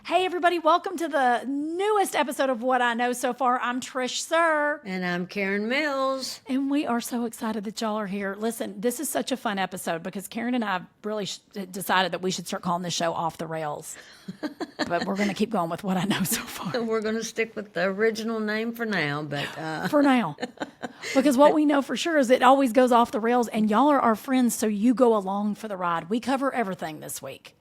Hey, everybody, welcome to the newest episode of What I Know So Far. I'm Trish Sir. And I'm Karen Mills. And we are so excited that y'all are here. Listen, this is such a fun episode because Karen and I really decided that we should start calling this show Off the Rails. But we're going to keep going with What I Know So Far. We're going to stick with the original name for now, but... For now. Because what we know for sure is it always goes off the rails, and y'all are our friends, so you go along for the ride. We cover everything this week.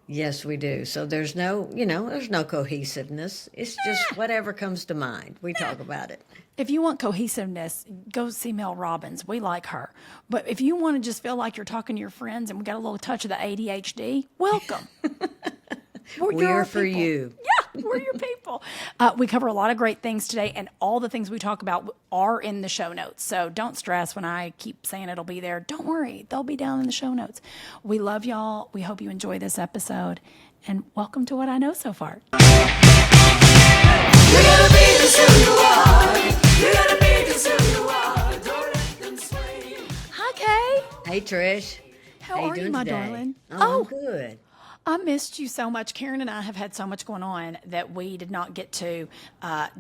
Yes, we do. So there's no, there's no cohesiveness. It's just whatever comes to mind. We talk about it. If you want cohesiveness, go see Mel Robbins. We like her. But if you want to just feel like you're talking to your friends and we got a little touch of the ADHD, welcome. We're for you. Yeah, we're your people. We cover a lot of great things today, and all the things we talk about are in the show notes. So don't stress when I keep saying it'll be there. Don't worry. They'll be down in the show notes. We love y'all. We hope you enjoy this episode, and welcome to What I Know So Far. You're gonna be just who you are. You're gonna be just who you are. Don't let them sway you. Hi, Kay. Hey, Trish. How you are you, doing my today? darling? Oh, I'm good. I missed you so much. Karen and I have had so much going on that we did not get to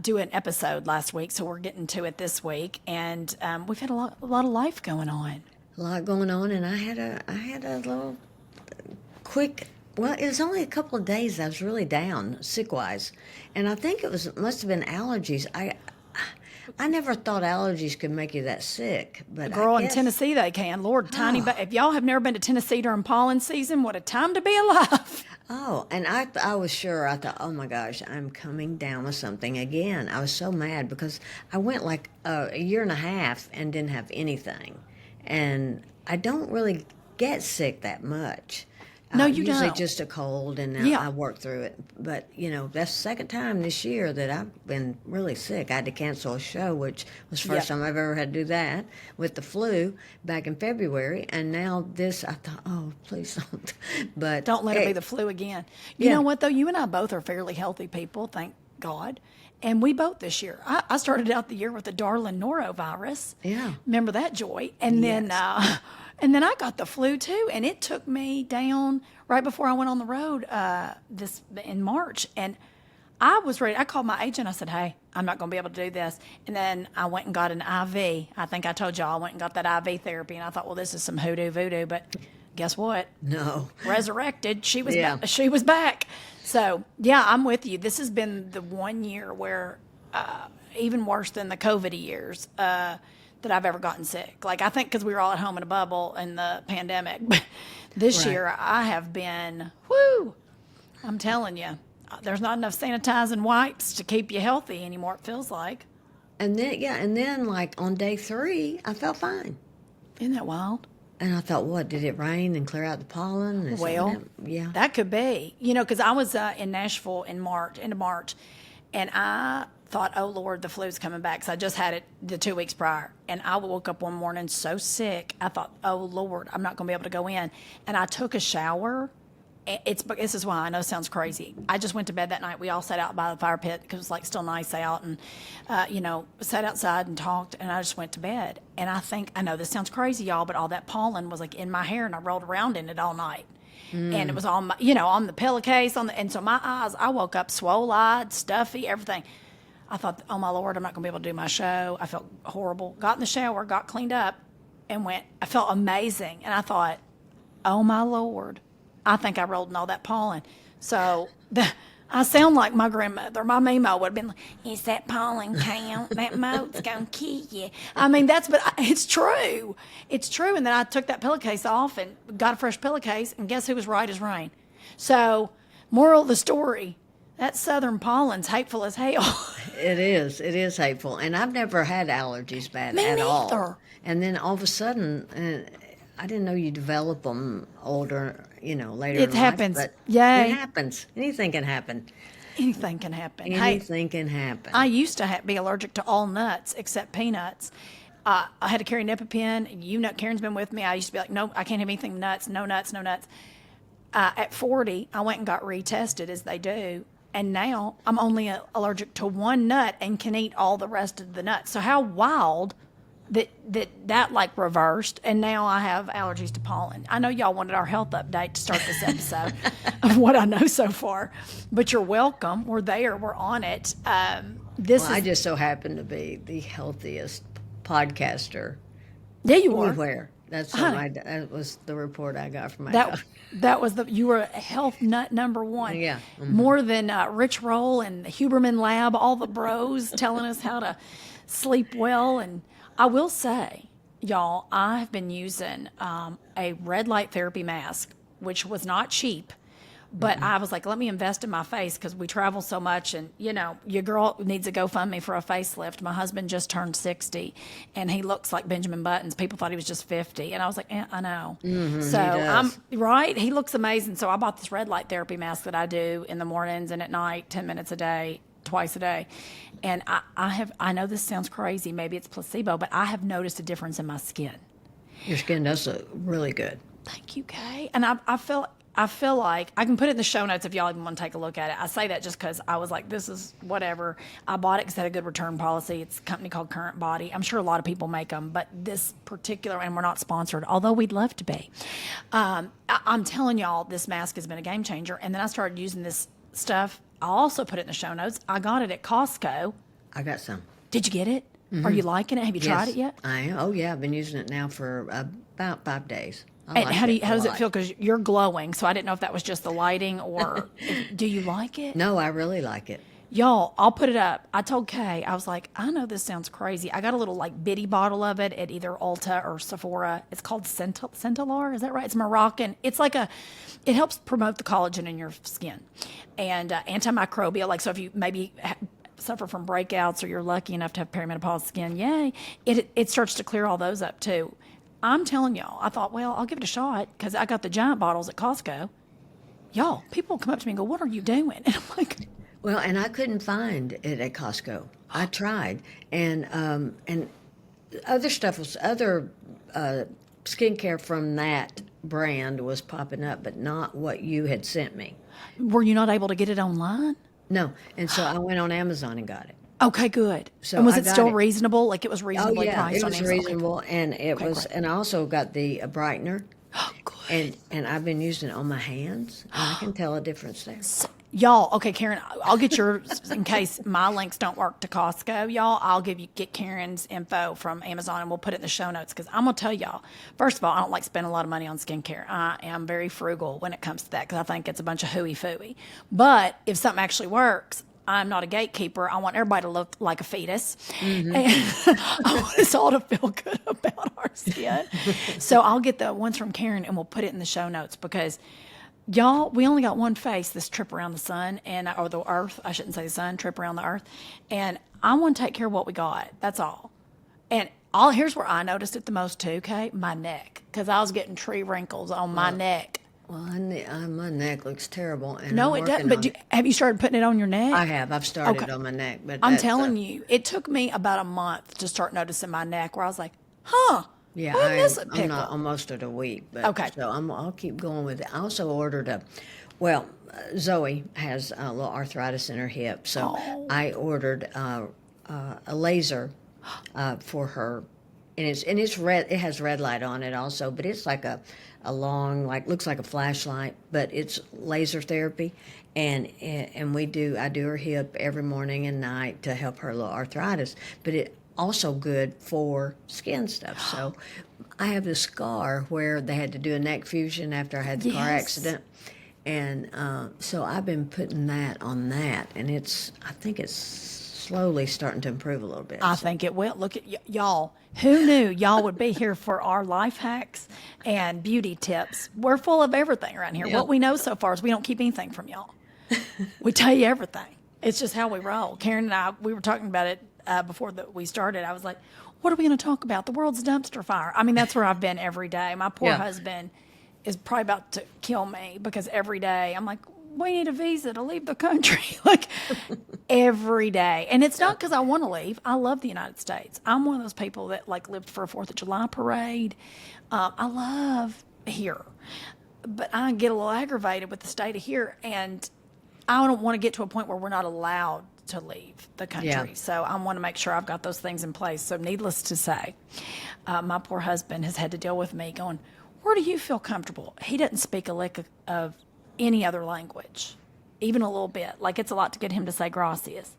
do an episode last week, so we're getting to it this week. And we've had a lot of life going on. A lot going on, and I had a little quick. Well, it was only a couple of days I was really down, sick-wise, and I think must have been allergies. I never thought allergies could make you that sick, but Girl, I in guess, Tennessee they can. Lord, if y'all have never been to Tennessee during pollen season, what a time to be alive. Oh, and I was sure. I thought, oh my gosh, I'm coming down with something again. I was so mad because I went like a year and a half and didn't have anything, and I don't really get sick that much. No, you usually don't. just a cold, and now Yeah. I work through it. But that's the second time this year that I've been really sick. I had to cancel a show, which was the first Yep. time I've ever had to do that with the flu back in February. And now this, I thought, oh, please don't. But Don't let it be the flu again. You Yeah. know what, though? You and I both are fairly healthy people, thank God. And we both this year. I started out the year with the darling norovirus. Yeah. Remember that joy? And then I got the flu too, and it took me down right before I went on the road in March. And I was ready. I called my agent. I said, hey, I'm not going to be able to do this. And then I went and got an IV. I think I told y'all I went and got that IV therapy. And I thought, well, this is some hoodoo voodoo. But guess what? No. Resurrected. She was Yeah. she was back. So yeah, I'm with you. This has been the 1 year where even worse than the COVID years that I've ever gotten sick. Like I think because we were all at home in a bubble in the pandemic. But this Right. year I have been I'm telling you, there's not enough sanitizing wipes to keep you healthy anymore. It feels like. And then like on day 3, I felt fine. Isn't that wild? And I thought, what, did it rain and clear out the pollen? Is Well, that- yeah. that could be. Because I was in Nashville in end of March, and I thought, oh, Lord, the flu's coming back. So I just had it the 2 weeks prior. And I woke up one morning so sick, I thought, oh, Lord, I'm not going to be able to go in. And I took a shower. This is why I know it sounds crazy. I just went to bed that night. We all sat out by the fire pit because it was like still nice out, and sat outside and talked. And I just went to bed. And I know this sounds crazy, y'all, but all that pollen was like in my hair, and I rolled around in it all night. And it was on my, on the pillowcase and so my eyes. I woke up swole-eyed, stuffy, everything. I thought, oh my Lord, I'm not going to be able to do my show. I felt horrible. Got in the shower, got cleaned up, and I felt amazing. And I thought, oh my Lord. I think I rolled in all that pollen. So I sound like my grandmother. My Mimo would have been like, is that pollen count? That moat's going to kill you. I mean, but it's true. It's true. And then I took that pillowcase off and got a fresh pillowcase, and guess who was right as rain? So, moral of the story, that southern pollen's hateful as hell. It is hateful. And I've never had allergies bad Me at all. neither. And then all of a sudden, I didn't know you develop them older, later It in happens. life. But Yay. it happens. Anything can happen. Anything can happen. Anything can happen. I used to be allergic to all nuts except peanuts. I had to carry an EpiPen. Karen's been with me. I used to be like, no, I can't have anything nuts. No nuts, no nuts. At 40, I went and got retested, as they do. And now I'm only allergic to one nut and can eat all the rest of the nuts. So how wild that like reversed, and now I have allergies to pollen. I know y'all wanted our health update to start this episode of what I know so far, but you're welcome. We're there. We're on it. I just so happen to be the healthiest podcaster Yeah, you were. anywhere. That was the report I got from my doctor. That was you were a health nut number one. Yeah. More than Rich Roll and the Huberman Lab, all the bros telling us how to sleep well. And I will say, y'all, I have been using a red light therapy mask, which was not cheap. But I was like, let me invest in my face because we travel so much. And, your girl needs a GoFundMe for a facelift. My husband just turned 60, and he looks like Benjamin Buttons. People thought he was just 50. And I was like, I know. So I'm right. He looks amazing. So I bought this red light therapy mask that I do in the mornings and at night, 10 minutes a day, twice a day. And I know this sounds crazy. Maybe it's placebo, but I have noticed a difference in my skin. Your skin does look really good. Thank you, Kay. And I feel like I can put it in the show notes if y'all even want to take a look at it. I say that just because I was like, this is whatever. I bought it because it had a good return policy. It's a company called Current Body. I'm sure a lot of people make them, but this particular, and we're not sponsored, although we'd love to be. I'm telling y'all, this mask has been a game changer. And then I started using this stuff. I'll also put it in the show notes. I got it at Costco. I got some. Did you get it? Are you liking it? Have you tried it yet? I am. Oh, yeah. I've been using it now for about 5 days. And how does it feel? Because you're glowing, so I didn't know if that was just the lighting or do you like it? No, I really like it. Y'all, I'll put it up. I told Kay, I was like, I know this sounds crazy. I got a little like bitty bottle of it at either Ulta or Sephora. It's called Centilar. Is that right? It's Moroccan. It's like it helps promote the collagen in your skin and antimicrobial. Like, so if you maybe suffer from breakouts or you're lucky enough to have perimenopause skin, yay, it starts to clear all those up too. I'm telling y'all, I thought, well, I'll give it a shot because I got the giant bottles at Costco. Y'all, people come up to me and go, what are you doing? And I'm like, well, and I couldn't find it at Costco. I tried, and other stuff was skincare from that brand was popping up, but not what you had sent me. were you not able to get it online? No, and so I went on Amazon and got it. Okay, good. So and was I it got still it. reasonable? Like it was reasonably priced it on was Amazon? reasonable, and it Okay, was, great. and I also got the brightener, Oh, good. and I've been using it on my hands, and I can tell a difference there. Y'all, okay, Karen, I'll get yours in case my links don't work to Costco. Y'all, I'll get Karen's info from Amazon and we'll put it in the show notes because I'm going to tell y'all, first of all, I don't like spending a lot of money on skincare. I am very frugal when it comes to that because I think it's a bunch of hooey-fooey. But if something actually works, I'm not a gatekeeper. I want everybody to look like a fetus. And I want us all to feel good about our skin. So I'll get the ones from Karen and we'll put it in the show notes because y'all, we only got one face this trip around the sun or the earth. I shouldn't say the sun, trip around the earth. And I want to take care of what we got. That's all. And here's where I noticed it the most too, Kate, my neck. Because I was getting tree wrinkles on my neck. Well, my neck looks terrible, and No, I'm it doesn't. working But on it. have you started putting it on your neck? I have. I've started Okay. on my neck, but I'm that's, telling you, it took me about a month to start noticing my neck where I was like, huh, Yeah, when is it I'm pickle? not almost at a week, but Okay. so I'll keep going with it. I also ordered Zoe has a little arthritis in her hip, so Oh. I ordered a laser for her, and it's red. It has red light on it also, but it's like a long, like looks like a flashlight, but it's laser therapy, and I do her hip every morning and night to help her little arthritis, but it also good for skin stuff. So I have this scar where they had to do a neck fusion after I had the car Yes. accident. And so I've been putting that on that, and I think it's slowly starting to improve a little bit. I think it will. Look at y'all. Who knew y'all would be here for our life hacks and beauty tips? We're full of everything around here. Yep. What we know so far is we don't keep anything from y'all. We tell you everything. It's just how we roll. Karen and I, we were talking about it before we started. I was like, what are we going to talk about? The world's dumpster fire. I mean, that's where I've been every day. My poor Yeah. husband is probably about to kill me because every day I'm like, we need a visa to leave the country. Like every day. And it's not because I want to leave. I love the United States. I'm one of those people that like lived for a 4th of July parade. I love here, but I get a little aggravated with the state of here. And I don't want to get to a point where we're not allowed to leave the country. Yeah. So I want to make sure I've got those things in place. So needless to say, my poor husband has had to deal with me going, where do you feel comfortable? He doesn't speak a lick of any other language, even a little bit. Like, it's a lot to get him to say gracias.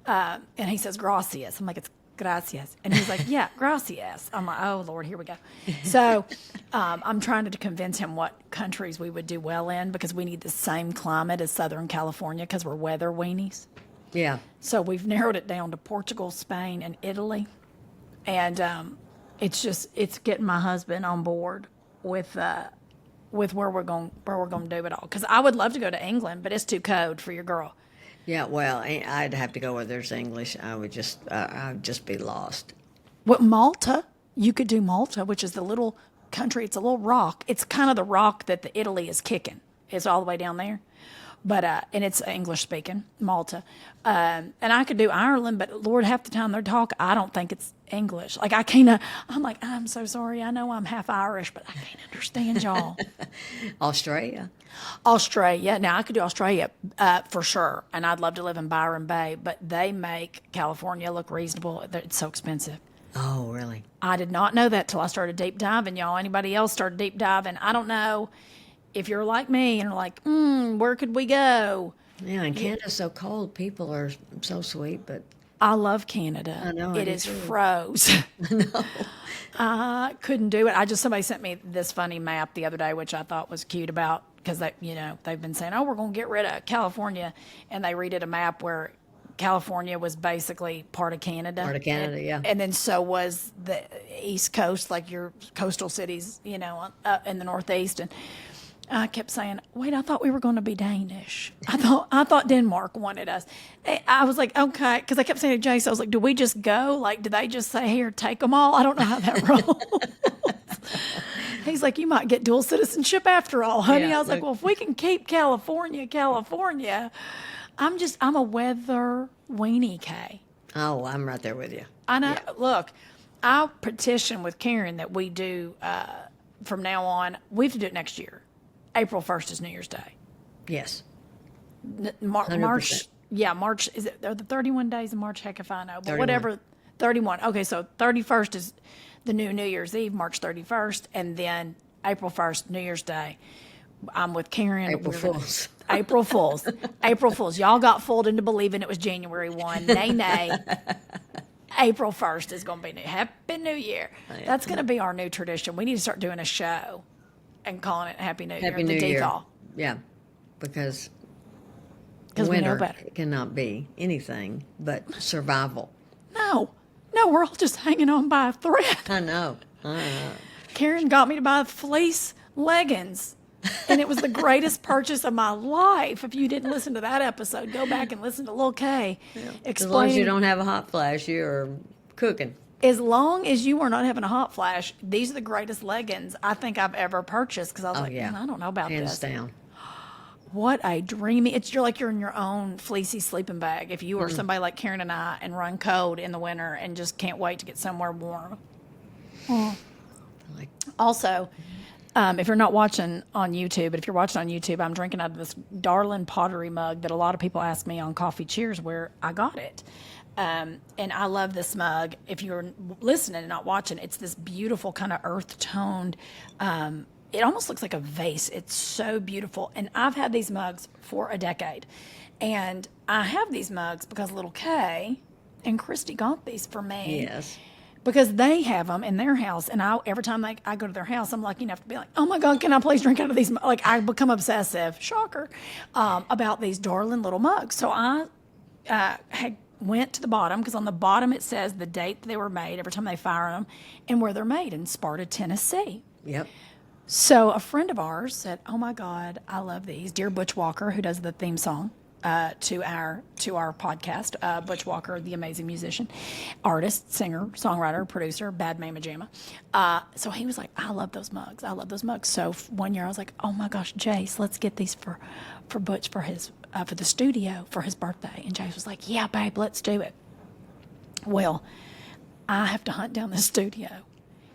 And he says gracias. I'm like, it's gracias. And he's like, yeah, gracias. I'm like, oh, Lord, here we go. So I'm trying to convince him what countries we would do well in, because we need the same climate as Southern California, because we're weather weenies. Yeah. So we've narrowed it down to Portugal, Spain, and Italy. And it's getting my husband on board with where we're going to do it all. Because I would love to go to England, but it's too cold for your girl. Yeah, well, I'd have to go where there's English. I'd just be lost. What, Malta? You could do Malta, which is the little country. It's a little rock. It's kind of the rock that the Italy is kicking. It's all the way down there. But and it's English speaking, Malta. And I could do Ireland, but Lord, half the time they talk, I don't think it's English. Like, I can't. I'm like, I'm so sorry. I know I'm half Irish, but I can't understand y'all. Australia. Australia. Now, I could do Australia for sure, and I'd love to live in Byron Bay, but they make California look reasonable. It's so expensive. Oh, really? I did not know that till I started deep diving, y'all. Anybody else started deep diving? I don't know if you're like me and are like, where could we go? Yeah, and Canada's so cold. People are so sweet, but I love Canada. I know, I It do is too. froze. no. I couldn't do it. Somebody sent me this funny map the other day, which I thought was cute about, because they've been saying, oh, we're going to get rid of California. And they redid a map where California was basically part of Canada. Part of Canada, yeah. And then so was the East Coast, like your coastal cities, in the Northeast. And I kept saying, wait, I thought we were going to be Danish. I thought Denmark wanted us. I was like, okay, because I kept saying to Jace, I was like, do we just go? Like, do they just say, here, take them all? I don't know how that rolls. He's like, you might get dual citizenship after all, honey. Yeah, I was like, look. well, if we can keep California, I'm a weather weenie, Kay. Oh, I'm right there with you. I know. Look, I'll petition with Karen that we do from now on. We have to do it next year. April 1st is New Year's Day. Yes. March. 100%. Yeah, March. Are the 31 days of March? Heck if I know. But 31. whatever. 31. Okay, so 31st is the New Year's Eve, March 31st, and then April 1st, New Year's Day. I'm with Karen. April Fools. April Fools. April Fools. Y'all got fooled into believing it was January 1. Nay. April 1st is going to be new. Happy New Year. That's going to be our new tradition. We need to start doing a show and calling it Happy New Year. Happy New the Year. default. Yeah, because We know winter better. cannot be anything but survival. No, we're all just hanging on by a thread. I know. Karen got me to buy fleece leggings, and it was the greatest purchase of my life. If you didn't listen to that episode, go back and listen to Lil K As long as you explaining. don't have a hot flash, you're cooking. As long as you are not having a hot flash, these are the greatest leggings I think I've ever purchased, because I was like, yeah. man, I don't know about Hands this. down. What a dreamy! You're like you're in your own fleecy sleeping bag. If you are somebody like Karen and I and run cold in the winter and just can't wait to get somewhere warm. Like, Also, if you're not watching on YouTube, but if you're watching on YouTube, I'm drinking out of this Darlin pottery mug that a lot of people ask me on Coffee Cheers where I got it. And I love this mug. If you're listening and not watching, it's this beautiful kind of earth toned. It almost looks like a vase. It's so beautiful. And I've had these mugs for a decade. And I have these mugs because little Kay and Christy got these for me. yes. Because they have them in their house, and every time I go to their house, I'm lucky enough to be like, oh my God, can I please drink out of these? Like, I become obsessive, shocker, about these darling little mugs. So I went to the bottom, because on the bottom it says the date they were made every time they fire them, and where they're made, in Sparta, Tennessee. Yep. So a friend of ours said, oh my God, I love these. Dear Butch Walker, who does the theme song to our podcast, Butch Walker, the amazing musician, artist, singer, songwriter, producer, bad mama jamma. So he was like, I love those mugs. I love those mugs. So one year I was like, oh my gosh, Jace, let's get these for Butch for his for the studio for his birthday. And Jace was like, yeah, babe, let's do it. Well, I have to hunt down this studio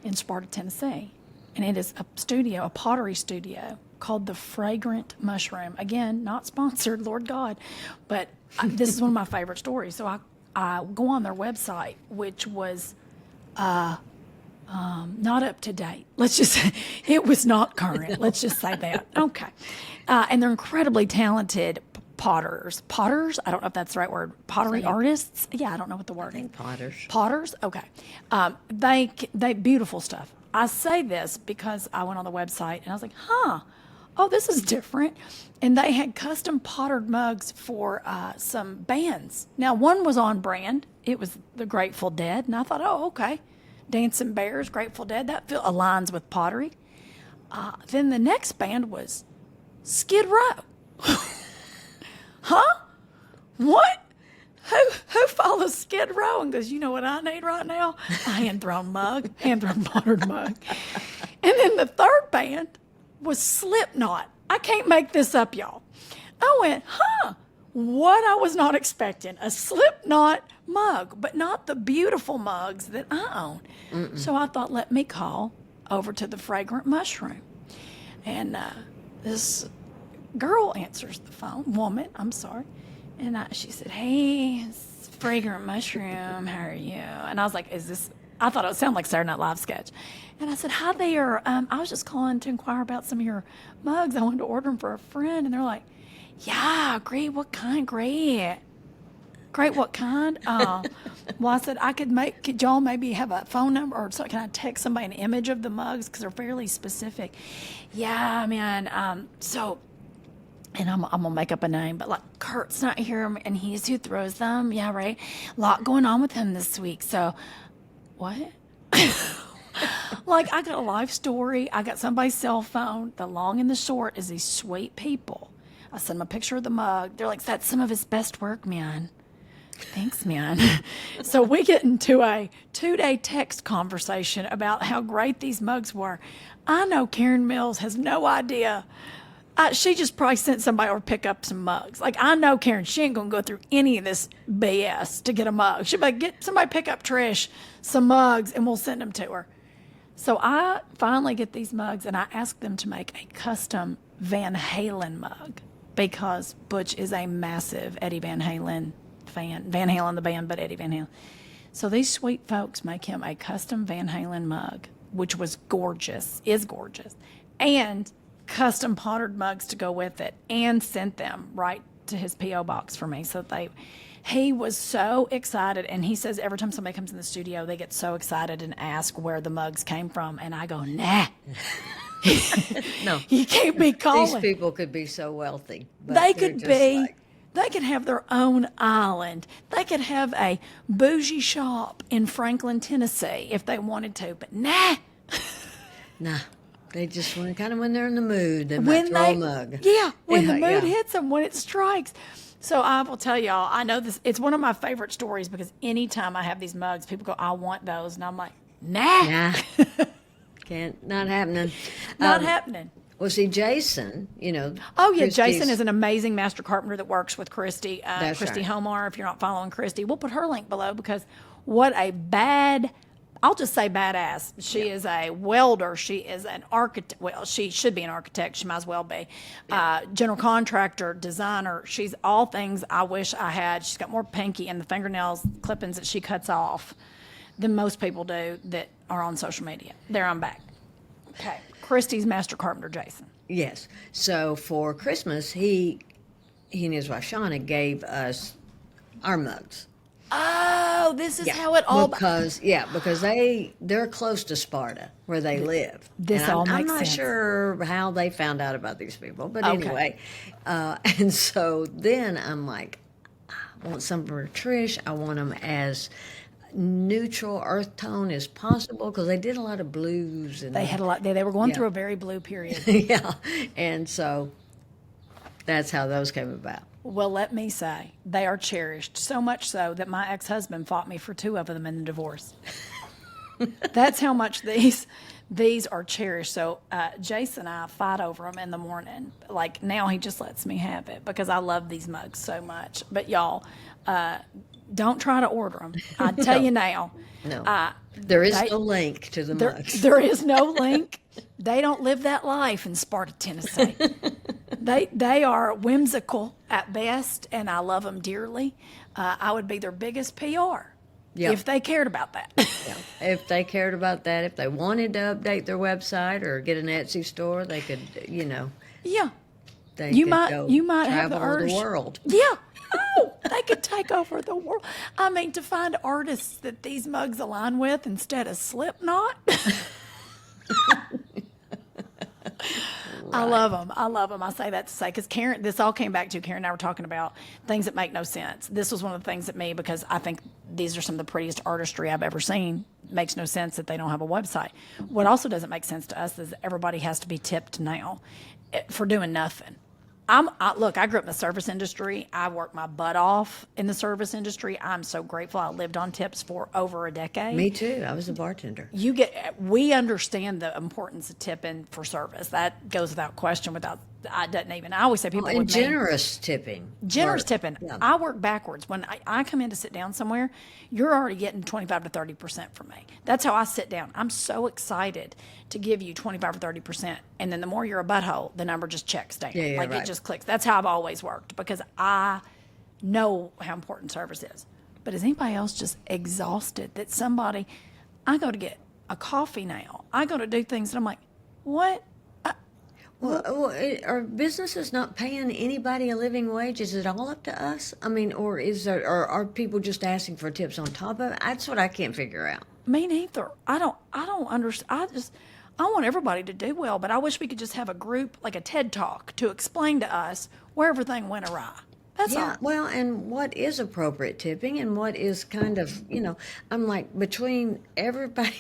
in Sparta, Tennessee. And it is a pottery studio called the fragrant mushroom. Again, not sponsored, Lord God, but this is one of my favorite stories. So I go on their website, which was not up to date. Let's just say it was not current. Let's just say that. Okay. And they're incredibly talented potters. Potters? I don't know if that's the right word. Pottery artists? Yeah, I don't know what the word is. Potters. Potters? Okay. They beautiful stuff. I say this because I went on the website and I was like, oh, this is different. And they had custom pottered mugs for some bands. Now, one was on brand. It was the Grateful Dead. And I thought, oh, okay. Dancing Bears, Grateful Dead. That aligns with pottery. Then the next band was Skid Row. Huh? What? Who follows Skid Row and goes, you know what I need right now? A hand-thrown pottered mug. And then the third band was Slipknot. I can't make this up, y'all. I went, what I was not expecting, a Slipknot mug, but not the beautiful mugs that I own. So I thought, let me call over to the Fragrant Mushroom. And this girl answers the phone, woman, I'm sorry. And she said, hey, it's Fragrant Mushroom, how are you? And I was like, I thought it would sound like Saturday Night Live sketch. And I said, hi there, I was just calling to inquire about some of your mugs. I wanted to order them for a friend. And they're like, yeah, great, what kind, great. Great, what kind? Well, I said, could y'all maybe have a phone number or so? Can I text somebody an image of the mugs? Because they're fairly specific. Yeah, man, and I'm going to make up a name, but like Kurt's not here and he's who throws them. Yeah, right. A lot going on with him this week. So, what? Like, I got a life story. I got somebody's cell phone. The long and the short is these sweet people. I sent them a picture of the mug. They're like, that's some of his best work, man. Thanks, man. So we get into a 2-day text conversation about how great these mugs were. I know Karen Mills has no idea. She just probably sent somebody over to pick up some mugs. Like, I know Karen, she ain't going to go through any of this BS to get a mug. She'll be like, get somebody pick up Trish some mugs and we'll send them to her. So I finally get these mugs and I ask them to make a custom Van Halen mug because Butch is a massive Eddie Van Halen fan. Van Halen the band, but Eddie Van Halen. So these sweet folks make him a custom Van Halen mug, which was gorgeous, is gorgeous, and custom pottered mugs to go with it, and sent them right to his P.O. box for me. So he was so excited, and he says every time somebody comes in the studio, they get so excited and ask where the mugs came from, and I go, nah. No. You can't be calling. These people could be so wealthy. But They they're could just be. like- They could have their own island. They could have a bougie shop in Franklin, Tennessee, if they wanted to. But nah. Nah. They just want kind of when they're in the mood, they might throw a mug. Yeah, when the Yeah, mood hits them, when it strikes. So I will tell y'all, I know this. It's one of my favorite stories because anytime I have these mugs, people go, "I want those," and I'm like, "Nah, Nah. Not happening. not happening." Well, see, Jason, Oh yeah, Christy's- Jason is an amazing master carpenter that works with Christy. That's Christy right. Homar. If you're not following Christy, we'll put her link below because what a bad. I'll just say badass. She is a welder. She is an architect. Well, she should be an architect. She might as well be. General contractor, designer. She's all things I wish I had. She's got more pinky and the fingernails clippings that she cuts off than most people do that are on social media. There, I'm back. Okay. Christy's master carpenter, Jason. Yes. So for Christmas, he and his wife Shauna gave us our mugs. Oh, this is how it all. because they're close to Sparta where they live. This And all I'm makes not sense. sure how they found out about these people, but Okay. anyway. And so then I'm like, I want some for Trish. I want them as neutral earth tone as possible because they did a lot of blues and They had a lot. They were going Yeah. through a very blue period. yeah, and so that's how those came about. Well, let me say, they are cherished, so much so that my ex-husband fought me for 2 of them in the divorce. That's how much these are cherished. So Jason and I fight over them in the morning. Like now he just lets me have it because I love these mugs so much. But y'all, don't try to order them. I tell you now. No, there is no link to the mugs. There is no link. They don't live that life in Sparta, Tennessee. They are whimsical at best, and I love them dearly. I would be their biggest PR Yeah. if they cared about that. Yeah. If they cared about that, if they wanted to update their website or get an Etsy store, they could, Yeah. they You could might go have the travel urge. the world. Yeah. Oh, they could take over the world. I mean, to find artists that these mugs align with instead of Slipknot. I love them. I love them. I say that to say, because Karen, this all came back to Karen and I were talking about things that make no sense. This was one of the things that me, because I think these are some of the prettiest artistry I've ever seen. Makes no sense that they don't have a website. What also doesn't make sense to us is everybody has to be tipped now for doing nothing. Look, I grew up in the service industry. I worked my butt off in the service industry. I'm so grateful. I lived on tips for over a decade. Me too. I was a bartender. We understand the importance of tipping for service. That goes without question. I always say people And with me. generous tipping. Generous Or- tipping. Yeah. I work backwards. When I come in to sit down somewhere, you're already getting 25 to 30% from me. That's how I sit down. I'm so excited to give you 25 or 30%. And then the more you're a butthole, the number just checks down. Yeah, Like right. it just clicks. That's how I've always worked, because I know how important service is. But is anybody else just exhausted that I go to get a coffee now. I go to do things and I'm like, what? Are businesses not paying anybody a living wage? Is it all up to us? I mean, or are people just asking for tips on top of it? That's what I can't figure out. Me neither. I don't understand. I want everybody to do well, but I wish we could just have a group, like a TED Talk, to explain to us where everything went awry. That's Yeah, all. well, and what is appropriate tipping and what is kind of, I'm like, between everybody,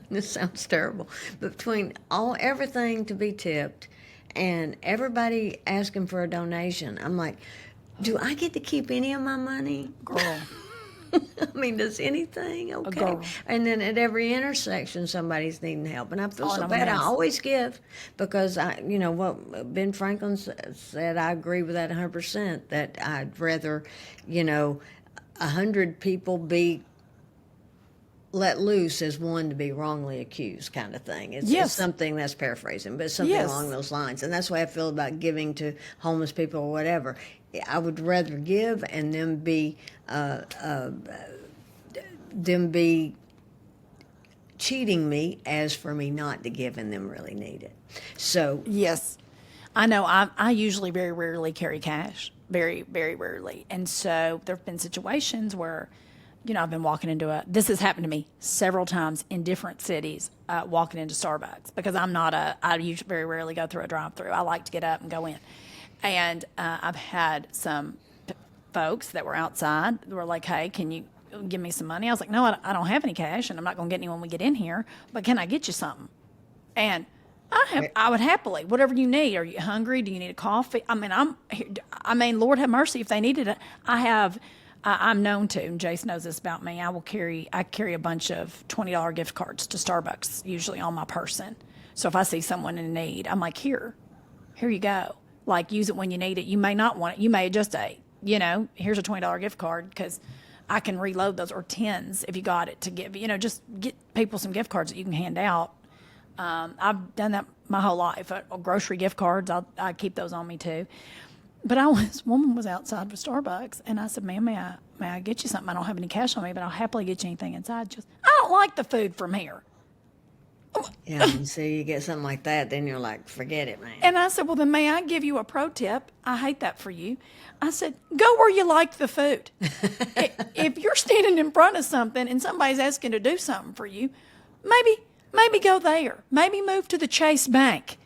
this sounds terrible, but between everything to be tipped and everybody asking for a donation, I'm like, do I get to keep any of my money? Girl. I mean, does anything? Okay. girl. And then at every intersection, somebody's needing help. And I feel Oh, so and bad. I yes. always give because what Ben Franklin said, I agree with that 100%, that I'd rather, 100 people be let loose as one to be wrongly accused, kind of thing. It's Yes. something, that's paraphrasing, but something Yes. along those lines. And that's the way I feel about giving to homeless people or whatever. I would rather give and them be cheating me as for me not to give and them really need it. So Yes. I know. I usually very rarely carry cash. Very, very rarely. And so there have been situations where, I've been walking into this has happened to me several times in different cities, walking into Starbucks, because I usually very rarely go through a drive-through. I like to get up and go in. And I've had some folks that were outside that were like, hey, can you give me some money? I was like, no, I don't have any cash, and I'm not going to get any when we get in here, but can I get you something? And I would happily, whatever you need. Are you hungry? Do you need a coffee? I mean, Lord have mercy if they needed it. I'm known to, and Jace knows this about me, I carry a bunch of $20 gift cards to Starbucks, usually on my person. So if I see someone in need, I'm like, here you go. Like, use it when you need it. You may not want it. You may just say, here's a $20 gift card, because I can reload those, or 10s if you got it to give. Just get people some gift cards that you can hand out. I've done that my whole life. Grocery gift cards, I keep those on me too. But this woman was outside with Starbucks, and I said, ma'am, may I get you something? I don't have any cash on me, but I'll happily get you anything inside. Just, I don't like the food from here. yeah, and so you get something like that, then you're like, forget it, man. And I said, well, then may I give you a pro tip? I hate that for you. I said, go where you like the food. If you're standing in front of something and somebody's asking to do something for you, maybe go there. Maybe move to the Chase Bank.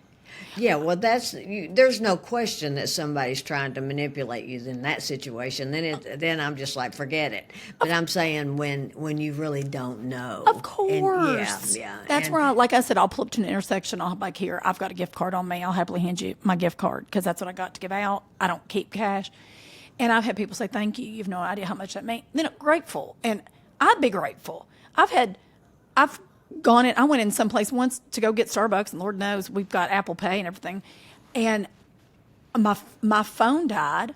Yeah, well, there's no question that somebody's trying to manipulate you in that situation. Then I'm just like, forget it. But I'm saying when you really don't know. Of course. And yeah. That's and- where like I said, I'll pull up to an intersection. I'll like, here, I've got a gift card on me. I'll happily hand you my gift card, because that's what I got to give out. I don't keep cash. And I've had people say, thank you. You've no idea how much that means. Then I'm grateful. And I'd be grateful. I've gone in. I went in someplace once to go get Starbucks, and Lord knows we've got Apple Pay and everything. And my phone died,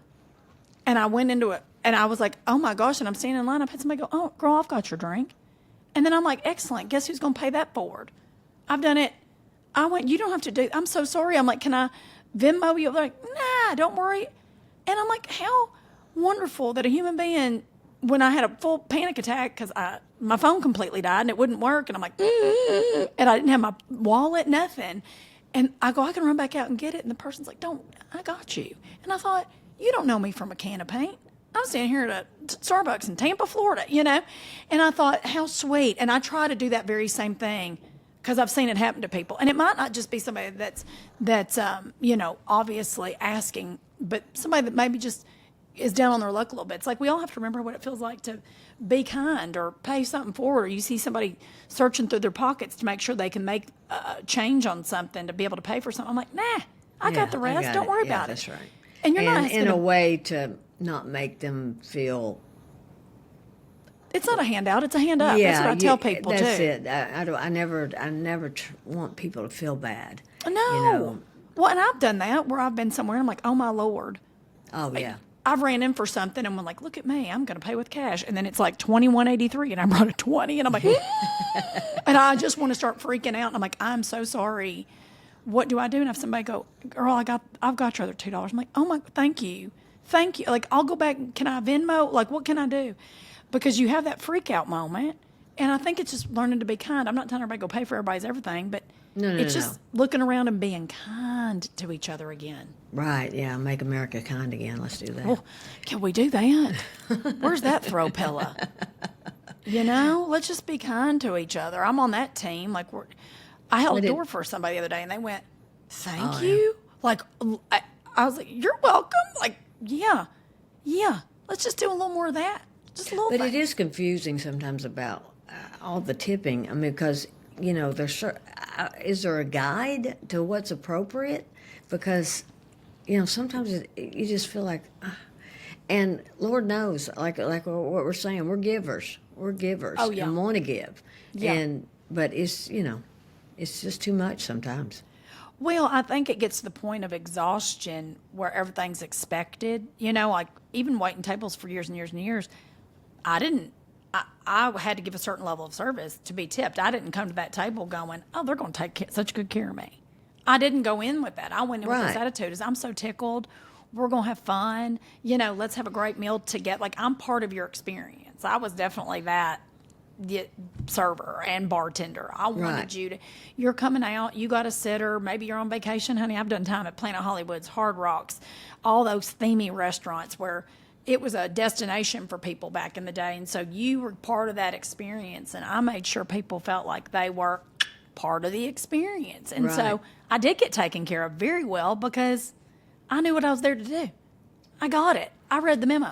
and I went into it, and I was like, oh my gosh! And I'm standing in line. I've had somebody go, oh girl, I've got your drink. And then I'm like, excellent. Guess who's going to pay that forward? I've done it I went, you don't have to do, I'm so sorry. I'm like, can I Venmo you? They're like, nah, don't worry. And I'm like, how wonderful that a human being, when I had a full panic attack because my phone completely died and it wouldn't work. And I'm like, and I didn't have my wallet, nothing. And I go, I can run back out and get it. And the person's like, don't, I got you. And I thought, you don't know me from a can of paint. I'm standing here at a Starbucks in Tampa, Florida, you know? And I thought, how sweet. And I try to do that very same thing because I've seen it happen to people. And it might not just be somebody that's you know, obviously asking, but somebody that maybe just is down on their luck a little bit. It's like we all have to remember what it feels like to be kind or pay something forward. Or you see somebody searching through their pockets to make sure they can make a change on something to be able to pay for something. I'm like, nah, I got the rest. Don't worry about it. That's right. And you're not in a way to not make them feel. It's not a handout; it's a hand up. That's what I tell people too. That's it. I never want people to feel bad. No. You know? Well, and I've done that where I've been somewhere and I'm like, oh my Lord. Oh yeah. I've ran in for something and I'm like, look at me, I'm going to pay with cash. And then it's like $21.83 and I brought a 20 and I'm like, and I just want to start freaking out. And I'm like, I'm so sorry. What do I do? And if somebody go, girl, I've got your other $2. I'm like, oh my, thank you. Thank you. Like, I'll go back. Can I Venmo? Like, what can I do? Because you have that freak out moment. And I think it's just learning to be kind. I'm not telling everybody to go pay for everybody's everything, but it's just looking around and being kind to each other again. Right, yeah, make America kind again. Let's do that. Well, can we do that? Where's that throw pillow? You know, let's just be kind to each other. I'm on that team. Like, I held a door for somebody the other day, and they went, thank you. Like, I was like, you're welcome. Like, yeah. Let's just do a little more of that. Just a little But thing. it is confusing sometimes about all the tipping. I mean, because, you know, is there a guide to what's appropriate? Because, you know, sometimes you just feel like, and Lord knows, like what we're saying, we're givers. We're givers. Oh, yeah. And want to give. Yeah. But it's, you know, it's just too much sometimes. Well, I think it gets to the point of exhaustion where everything's expected. You know, like even waiting tables for years and years and years, I had to give a certain level of service to be tipped. I didn't come to that table going, oh, they're going to take such good care of me. I didn't go in with that. I went in with this attitude is I'm so tickled. We're going to have fun. You know, let's have a great meal together. Like, I'm part of your experience. I was definitely that server and bartender. I wanted you to, you're coming out, you got a sitter, maybe you're on vacation, honey. I've done time at Planet Hollywood's, Hard Rocks, all those themey restaurants where it was a destination for people back in the day. And so you were part of that experience. And I made sure people felt like they were part of the experience. And so I did get taken care of very well because I knew what I was there to do. I got it. I read the memo.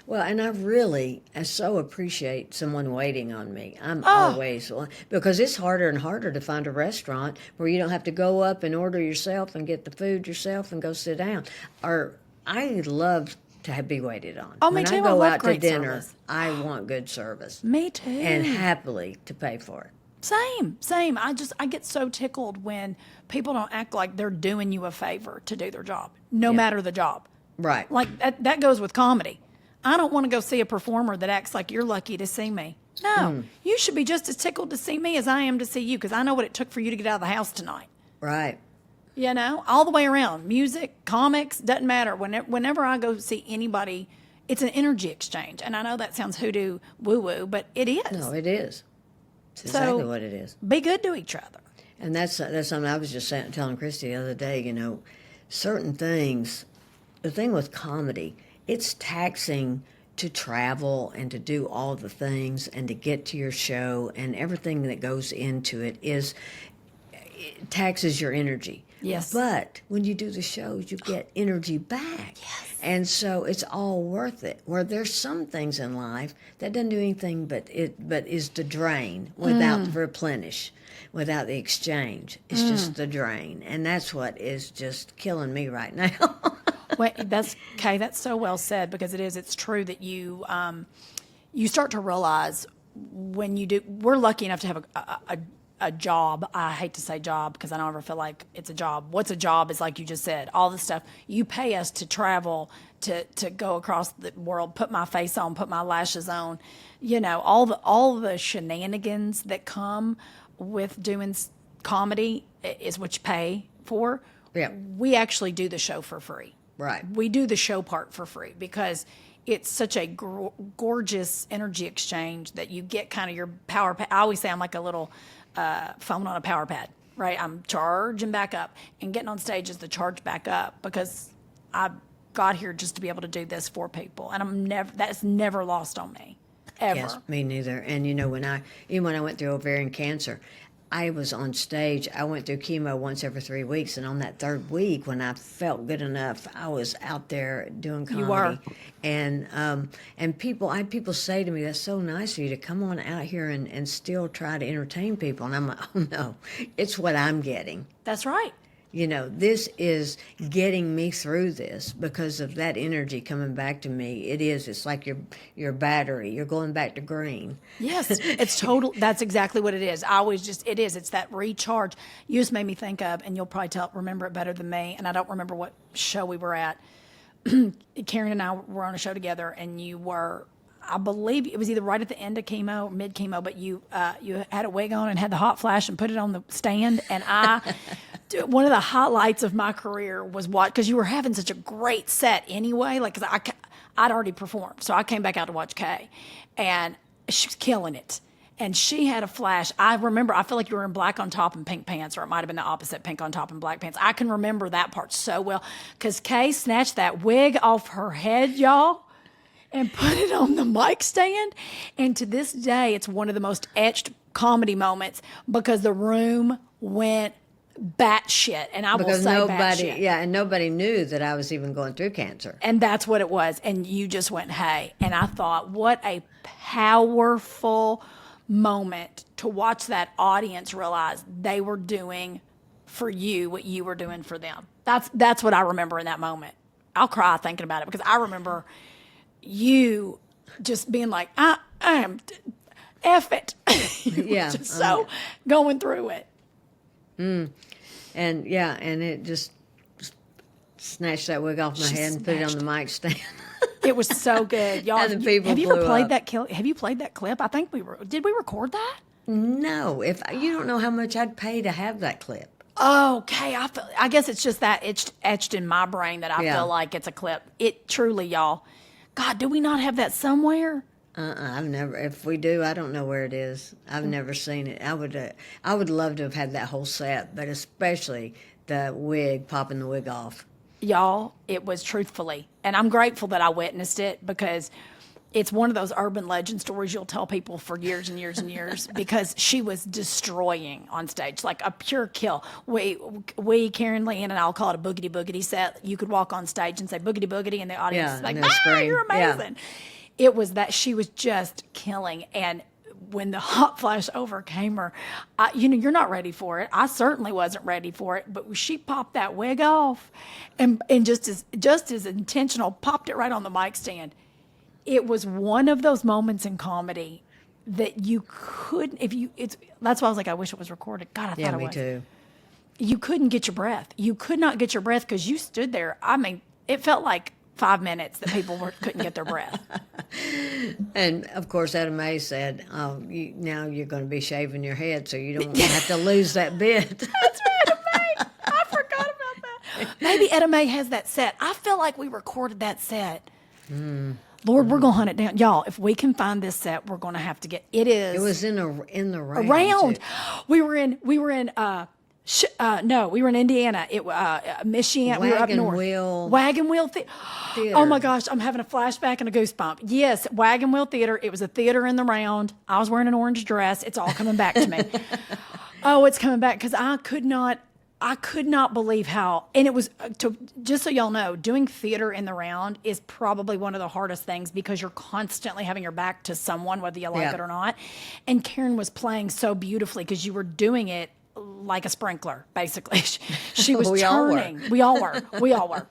Well, and I so appreciate someone waiting on me. I'm always, because it's harder and harder to find a restaurant where you don't have to go up and order yourself and get the food yourself and go sit down. Or I love to be waited on. Oh, me when too. I I go love out to great dinner, service. I want good service. Me too. And happily to pay for it. Same. I get so tickled when people don't act like they're doing you a favor to do their job, no matter the job. Right. Like that goes with comedy. I don't want to go see a performer that acts like you're lucky to see me. No, you should be just as tickled to see me as I am to see you because I know what it took for you to get out of the house tonight. Right. You know, all the way around. Music, comics, doesn't matter. Whenever I go see anybody, it's an energy exchange. And I know that sounds hoodoo woo-woo, but it is. No, it is. It's So, exactly what it is. Be good to each other. And that's something I was just telling Christy the other day, you know, certain things, the thing with comedy, it's taxing to travel and to do all the things and to get to your show and everything that goes into it it taxes your energy. Yes. But when you do the shows, you get energy back. Yes. And so it's all worth it. Where there's some things in life that doesn't do anything but is to drain without the replenish, without the exchange. It's just the drain. And that's what is just killing me right now. Well, that's okay. That's so well said because it's true that you start to realize when you do. We're lucky enough to have a job. I hate to say job because I don't ever feel like it's a job. What's a job is like you just said, all the stuff. You pay us to travel, to go across the world, put my face on, put my lashes on, you know, all the shenanigans that come with doing comedy is what you pay for. Yeah. We actually do the show for free. Right. We do the show part for free because it's such a gorgeous energy exchange that you get kind of your power pad. I always say I'm like a little phone on a power pad, right? I'm charging back up, and getting on stage is the charge back up because I got here just to be able to do this for people, and that's never lost on me, ever. Yes, me neither. And when I went through ovarian cancer, I was on stage. I went through chemo once every 3 weeks, and on that third week, when I felt good enough, I was out there doing comedy. You were. And I had people say to me, "That's so nice of you to come on out here and still try to entertain people." And I'm like, "Oh no, it's what I'm getting." That's right. This is getting me through this because of that energy coming back to me. It's like your battery. You're going back to green. Yes, it's total. That's exactly what it is. It's that recharge. You just made me think of, and you'll probably remember it better than me, and I don't remember what show we were at. Karen and I were on a show together, and you were, I believe it was either right at the end of chemo or mid chemo, but you had a wig on and had the hot flash and put it on the stand, and one of the highlights of my career was because you were having such a great set anyway. Like, cause I'd already performed, so I came back out to watch Kay, and she was killing it. And she had a flash. I remember, I feel like you were in black on top and pink pants, or it might have been the opposite, pink on top and black pants. I can remember that part so well because Kay snatched that wig off her head, y'all, and put it on the mic stand. And to this day, it's one of the most etched comedy moments because the room went batshit, and I will say batshit. Yeah, and nobody knew that I was even going through cancer. And that's what it was. And you just went, hey. And I thought, what a powerful moment to watch that audience realize they were doing for you what you were doing for them. That's what I remember in that moment. I'll cry thinking about it because I remember you just being like, I am, F it. You were just so going through it. And it just snatched that wig off my head and put it on the mic stand. It was so good, y'all. And the people have you ever blew played up. that? Have you played that clip? I think did we record that? No, if you don't know how much I'd pay to have that clip. Okay, I guess it's just that it's etched in my brain that I feel like it's a clip. It truly, y'all. God, do we not have that somewhere? I've never. If we do, I don't know where it is. I've never seen it. I would love to have had that whole set, but especially the wig, popping the wig off. Y'all, it was truthfully, and I'm grateful that I witnessed it because it's one of those urban legend stories you'll tell people for years and years and years because she was destroying on stage, like a pure kill. We Karen, Leanne, and I'll call it a boogity boogity set. You could walk on stage and say boogity boogity, and the audience is like, scream. You're amazing. Yeah. It was that she was just killing, and when the hot flash overcame her, you're not ready for it. I certainly wasn't ready for it, but she popped that wig off, and just as intentional, popped it right on the mic stand. It was one of those moments in comedy that you couldn't, that's why I was like, I wish it was recorded. God, I thought it was. Yeah, me too. You couldn't get your breath. You could not get your breath because you stood there. I mean, it felt like 5 minutes that people couldn't get their breath. And of course, Etta May said, now you're going to be shaving your head so you don't have to lose that bit. That's Etta May. I forgot about that. Maybe Etta May has that set. I feel like we recorded that set. Lord, we're going to hunt it down. Y'all, if we can find this set, we're going to have to get it. Is. It was in the round. Around. Too. We were in Indiana. Michigan. We were up north. Wagon Wheel Theater. Oh my gosh, I'm having a flashback and a goosebump. Yes, Wagon Wheel Theater. It was a theater in the round. I was wearing an orange dress. It's all coming back to me. Oh, it's coming back because I could not believe how, and it was, just so y'all know, doing theater in the round is probably one of the hardest things because you're constantly having your back to someone, whether you like it or not. And Karen was playing so beautifully because you were doing it like a sprinkler, basically. She was turning. We all were.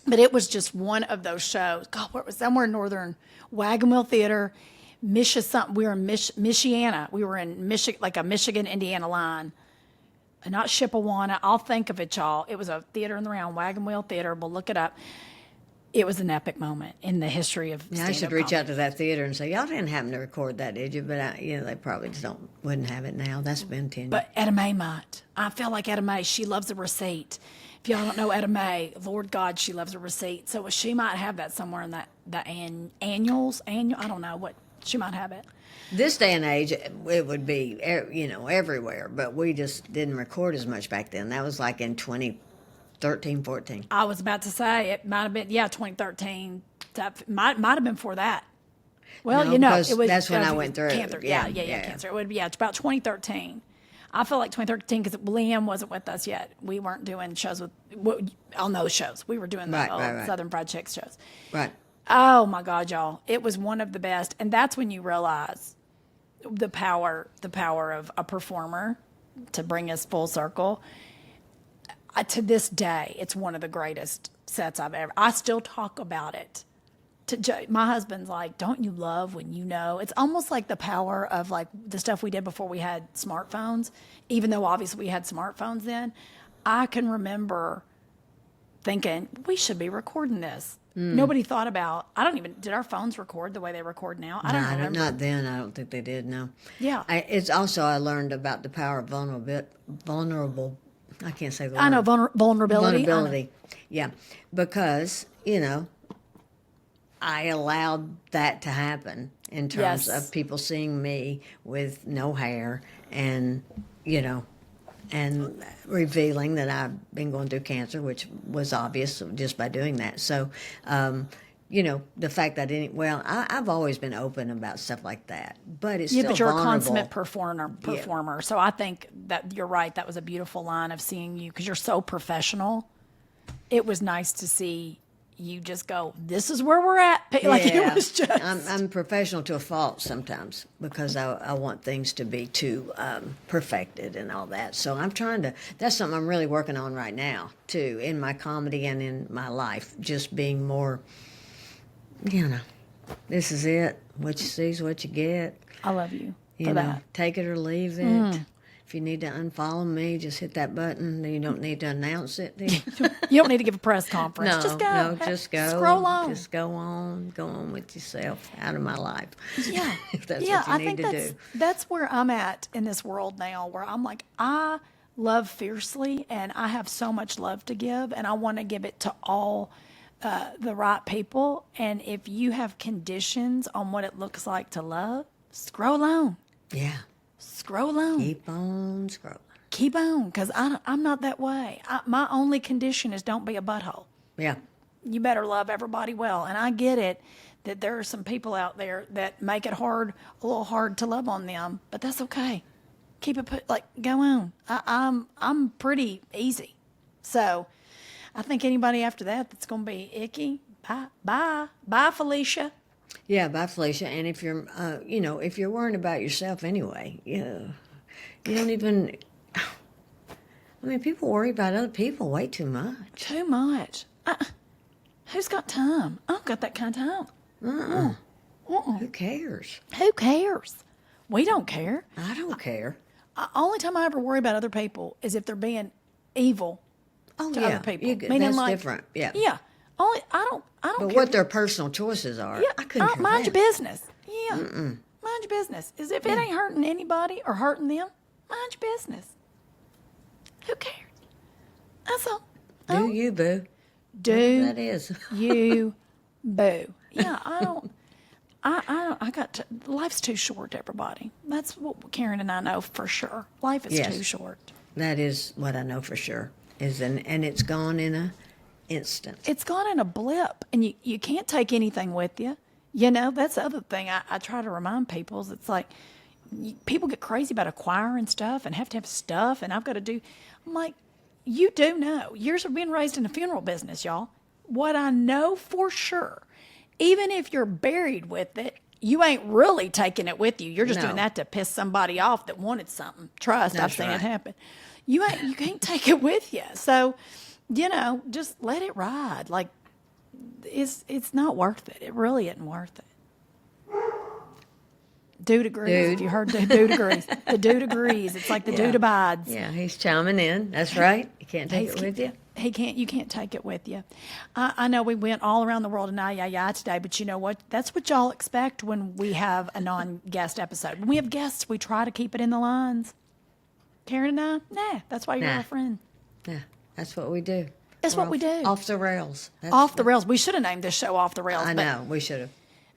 But it was just one of those shows. God, where it was somewhere in northern Wagon Wheel Theater, we were in Michiana. We were in like a Michigan, Indiana line. Not Chippewana. I'll think of it, y'all. It was a theater in the round, Wagon Wheel Theater. We'll look it up. It was an epic moment in the history of Yeah, I should stand-up reach comedy. out to that theater and say, y'all didn't happen to record that, did you? But they probably just wouldn't have it now. That's been 10 years. But Etta Mae might. I feel like Etta Mae, she loves a receipt. If y'all don't know Etta Mae, Lord God, she loves a receipt. So she might have that somewhere in the annual. I don't know what, she might have it. This day and age, it would be, everywhere. But we just didn't record as much back then. That was like in 2013, 14. I was about to say, it might have been, 2013. That might have been before that. Well, No, because it was. that's when I it went was through it. Cancer. Yeah, Cancer. It would be, it's about 2013. I feel like 2013 because Liam wasn't with us yet. We weren't doing shows on those shows. We were doing the Right. Southern Fried Chicks shows. Right. Oh my God, y'all! It was one of the best, and that's when you realize the power of a performer to bring us full circle. To this day, it's one of the greatest sets I've ever. I still talk about it. My husband's like, "Don't you love when you know?" It's almost like the power of like the stuff we did before we had smartphones. Even though obviously we had smartphones then, I can remember thinking we should be recording this. Nobody thought about. Did our phones record the way they record now? I don't No, remember. not then. I don't think they did, no. Yeah. It's also, I learned about the power of vulnerable, I can't say the word. I know vulnerability. Vulnerability. Yeah. Because, I allowed that to happen in terms Yes. of people seeing me with no hair and, and revealing that I've been going through cancer, which was obvious just by doing that. So, the fact that I've always been open about stuff like that, but it's still But you're vulnerable. a consummate performer. So I think that you're right. That was a beautiful line of seeing you because you're so professional. It was nice to see you just go, this is where we're at. Like it was just. I'm professional to a fault sometimes because I want things to be too perfected and all that. So that's something I'm really working on right now too, in my comedy and in my life, just being more, this is it. What you see is what you get. I love you You for know, that. take it or leave it. If you need to unfollow me, just hit that button. You don't need to announce it. Do you? You don't need to give a press conference. No, Just go. no, just go. Scroll on. Just go on with yourself out of my life. Yeah. if that's Yeah, what you I need think to do. that's where I'm at in this world now, where I'm like, I love fiercely and I have so much love to give and I want to give it to all the right people. And if you have conditions on what it looks like to love, scroll on. Yeah. Scroll on. Keep on scrolling. Keep on, because I'm not that way. My only condition is don't be a butthole. Yeah. You better love everybody well. And I get it that there are some people out there that make it a little hard to love on them, but that's okay. Keep it go on. I'm pretty easy. So I think anybody after that's going to be icky. Bye, Felicia. Yeah, bye, Felicia. And if you're, if you're worrying about yourself anyway, you don't even. I mean, people worry about other people way too much. Too much. Who's got time? I don't got that kind of time. Who cares? Who cares? We don't care. I don't care. Only time I ever worry about other people is if they're being evil Oh to yeah, other people. that's different. Yeah. Yeah. Only I don't But care. what their personal choices are, Yeah. I couldn't care mind your less. business. Yeah. Mind your business. Is if it ain't hurting anybody or hurting them, mind your business. Who cares? That's all. Do you, boo? Do That is. you boo. Yeah, I don't. Life's too short, everybody. That's what Karen and I know for sure. Life is Yes. too short. That is what I know for sure. And it's gone in a instant. It's gone in a blip, and you can't take anything with you. You know, that's the other thing I try to remind people is it's like people get crazy about acquiring stuff and have to have stuff, and I've got to do. I'm like, you do know. Years of being raised in the funeral business, y'all. What I know for sure, even if you're buried with it, you ain't really taking it with you. You're just No. doing that to piss somebody off that wanted something. Trust, I've That's seen right. it happen. You can't take it with you. So, just let it ride. Like, it's not worth it. It really isn't worth it. Dude agrees. Dude. If you heard the dude agrees. The dude agrees. It's like the dude abides. Yeah, he's chiming in. That's right. You can't take He's it with you. He can't. You can't take it with you. I know we went all around the world in yeah today, but you know what? That's what y'all expect when we have a non-guest episode. When we have guests, we try to keep it in the lines. Karen and I, nah. That's why you're Nah. our friend. Yeah, that's what we do. That's what we do. Off the rails. That's Off the rails. We should have named this show Off the Rails. I but know, we should have.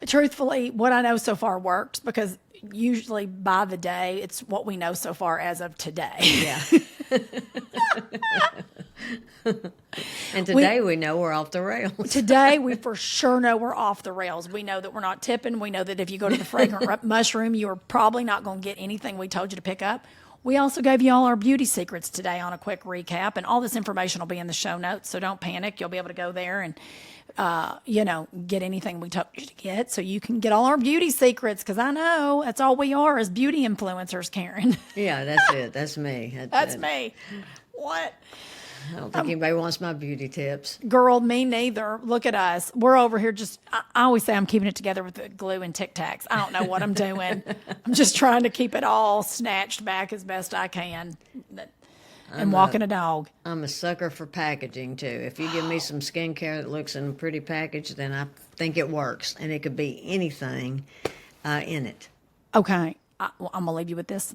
truthfully, what I know so far works because usually by the day, it's what we know so far as of today. Yeah. And today we know we're off the rails. Today, we for sure know we're off the rails. We know that we're not tipping. We know that if you go to the fragrant mushroom, you are probably not going to get anything we told you to pick up. We also gave you all our beauty secrets today on a quick recap, and all this information will be in the show notes, so don't panic. You'll be able to go there and, get anything we told you to get so you can get all our beauty secrets, because I know that's all we are as beauty influencers, Karen. Yeah, that's it. That's me. That's it. me. What? I don't think anybody wants my beauty tips. Girl, me neither. Look at us. We're over here just, I always say I'm keeping it together with the glue and Tic Tacs. I don't know what I'm doing. I'm just trying to keep it all snatched back as best I can and walking a dog. I'm a sucker for packaging, too. If you give me some skincare that looks in a pretty package, then I think it works. And it could be anything in it. Okay. I'm going to leave you with this.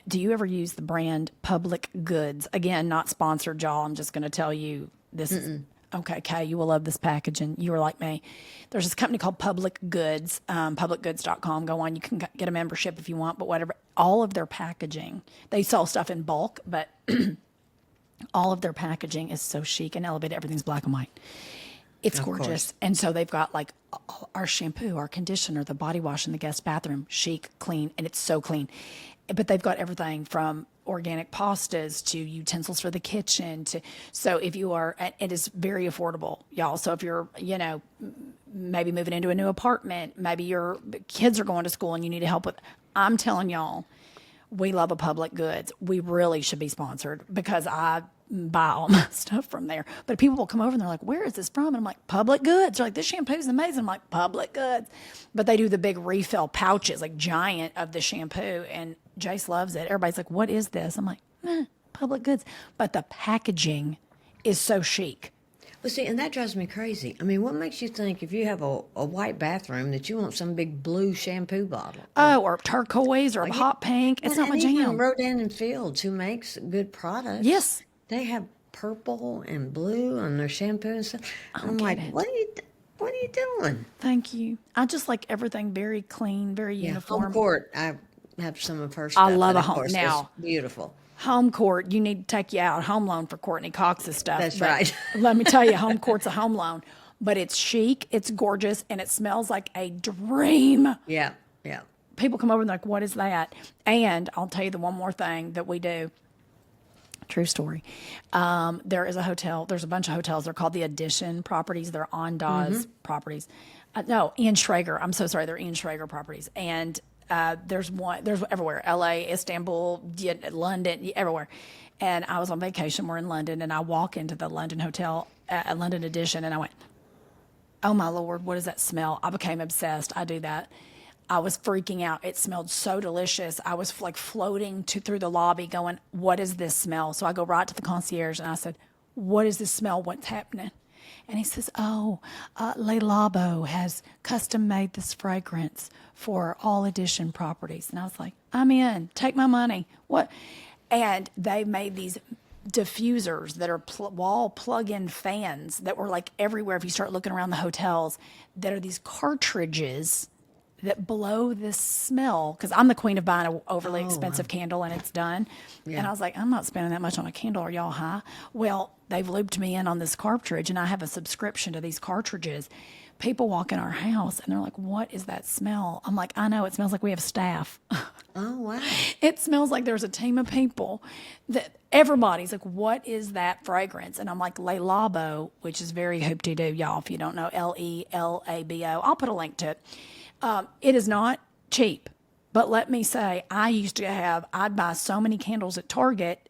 Do you ever use the brand Public Goods? Again, not sponsored, y'all. I'm just going to tell you this is okay. Kay, you will love this packaging. You are like me. There's this company called Public Goods, publicgoods.com. Go on. You can get a membership if you want, but whatever. All of their packaging, they sell stuff in bulk, but all of their packaging is so chic and elevated. Everything's black and white. It's gorgeous. Course. And so they've got like our shampoo, our conditioner, the body wash in the guest bathroom, chic, clean, and it's so clean. But they've got everything from organic pastas to utensils for the kitchen so if you are, it is very affordable, y'all. So if you're, maybe moving into a new apartment, maybe your kids are going to school and you need help with, I'm telling y'all, we love a Public Goods. We really should be sponsored because I buy all my stuff from there. But people will come over and they're like, where is this from? And I'm like, Public Goods. They're like, this shampoo's amazing. I'm like, Public Goods. But they do the big refill pouches, like giant of the shampoo. And Jace loves it. Everybody's like, what is this? I'm like, Public Goods. But the packaging is so chic. Well, see, and that drives me crazy. I mean, what makes you think if you have a white bathroom that you want some big blue shampoo bottle? Oh, or turquoise or hot pink. It's not my even jam. Rodan and Fields, who makes good products. Yes. They have purple and blue on their shampoo and stuff. I'm like, what are you doing? Thank you. I just like everything very clean, very uniform. Home Court, I have some of her stuff. I love and a of home- course, now- it's beautiful. Home Court, you need to take you out. Home loan for Courtney Cox's stuff. That's But right. Let me tell you, Home Court's a home loan, but it's chic, it's gorgeous, and it smells like a dream. Yeah, yeah. People come over and they're like, what is that? And I'll tell you the one more thing that we do. True story. There is a hotel. There's a bunch of hotels. They're called the Edition properties. They're on Dawes properties. No, Ian Schrager. I'm so sorry. They're Ian Schrager properties. And there's everywhere. L.A., Istanbul, London, everywhere. And I was on vacation. We're in London. And I walk into the London hotel, London Edition. And I went, oh, my Lord, what does that smell? I became obsessed. I do that. I was freaking out. It smelled so delicious. I was like floating through the lobby going, what is this smell? So I go right to the concierge and I said, what is this smell? What's happening? And he says, Le Labo has custom made this fragrance for all Edition properties. And I was like, I'm in. Take my money. What? And they made these diffusers that are wall plug-in fans that were like everywhere. If you start looking around the hotels, that are these cartridges that blow this smell, because I'm the queen of buying an overly expensive candle and it's done. Yeah. And I was like, I'm not spending that much on a candle. Are y'all high? Well, they've looped me in on this cartridge, and I have a subscription to these cartridges. People walk in our house and they're like, what is that smell? I'm like, I know, it smells like we have staff. Oh, wow. It smells like there's a team of people that everybody's like, what is that fragrance? And I'm like, Le Labo, which is very hoop-de-doo, y'all, if you don't know, L-E-L-A-B-O. I'll put a link to it. It is not cheap, but let me say, I'd buy so many candles at Target.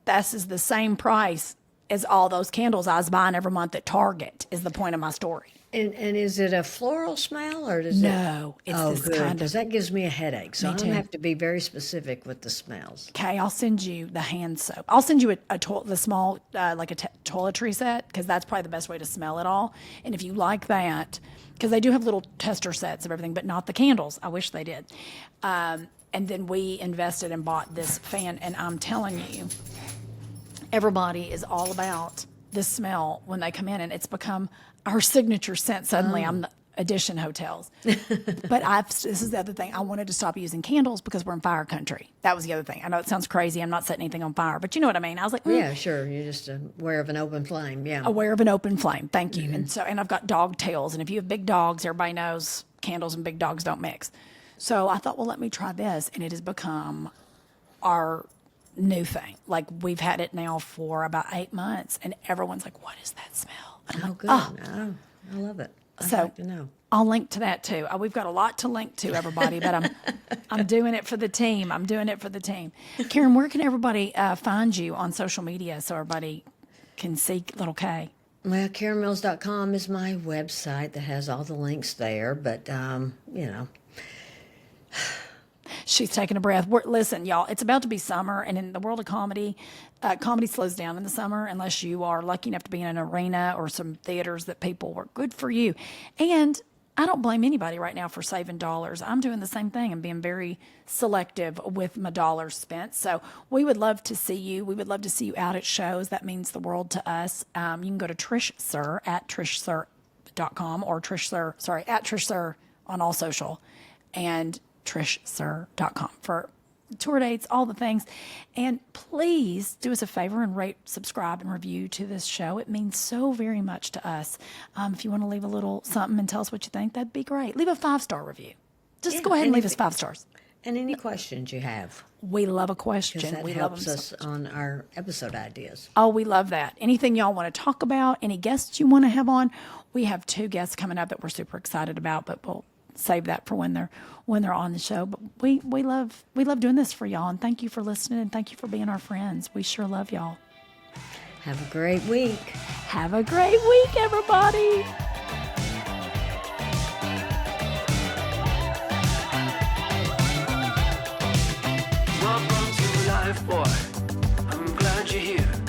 This is the same price as all those candles I was buying every month at Target, is the point of my story. And is it a floral smell or does it? No, it's Oh, this good, kind of. because that gives me a headache. So Me I'm too. gonna have to be very specific with the smells. Okay, I'll send you the hand soap. I'll send you the small, like a toiletry set, because that's probably the best way to smell it all. And if you like that, because they do have little tester sets of everything, but not the candles. I wish they did. And then we invested and bought this fan, and I'm telling you, everybody is all about this smell when they come in, and it's become our signature scent. Suddenly, I'm the Edition hotels. But this is the other thing. I wanted to stop using candles because we're in fire country. That was the other thing. I know it sounds crazy. I'm not setting anything on fire, but you know what I mean. I was like, Yeah, sure. You're just aware of an open flame. Yeah. aware of an open flame. Thank you. And I've got dog tails, and if you have big dogs, everybody knows candles and big dogs don't mix. So I thought, well, let me try this, and it has become our new thing. Like, we've had it now for about 8 months, and everyone's like, what is that smell? And I'm Oh, like, good. Oh, I love it. I'd So like to know. I'll link to that too. We've got a lot to link to, everybody, but I'm doing it for the team. I'm doing it for the team. Karen, where can everybody find you on social media so everybody can see little K? Well, KarenMills.com is my website that has all the links there, but, you know. She's taking a breath. Listen, y'all, it's about to be summer, and in the world of comedy, comedy slows down in the summer unless you are lucky enough to be in an arena or some theaters that people work. Good for you. And I don't blame anybody right now for saving dollars. I'm doing the same thing and being very selective with my dollars spent. So we would love to see you. We would love to see you out at shows. That means the world to us. You can go to Trish Sir at trishsir.com or at Trish Sir on all social, and trishsir.com for tour dates, all the things. And please do us a favor and rate, subscribe, and review to this show. It means so very much to us. If you want to leave a little something and tell us what you think, that'd be great. Leave a 5-star review. Just Yeah, go ahead and and leave if- us 5 stars. And any questions you have, We love a because question. that We love helps them us on our episode ideas. Oh, we love that. Anything y'all want to talk about, any guests you want to have on, we have 2 guests coming up that we're super excited about, but we'll save that for when they're on the show. But we love doing this for y'all, and thank you for listening, and thank you for being our friends. We sure love y'all. Have a great week. Have a great week, everybody. Welcome to life, boy. I'm glad you're here.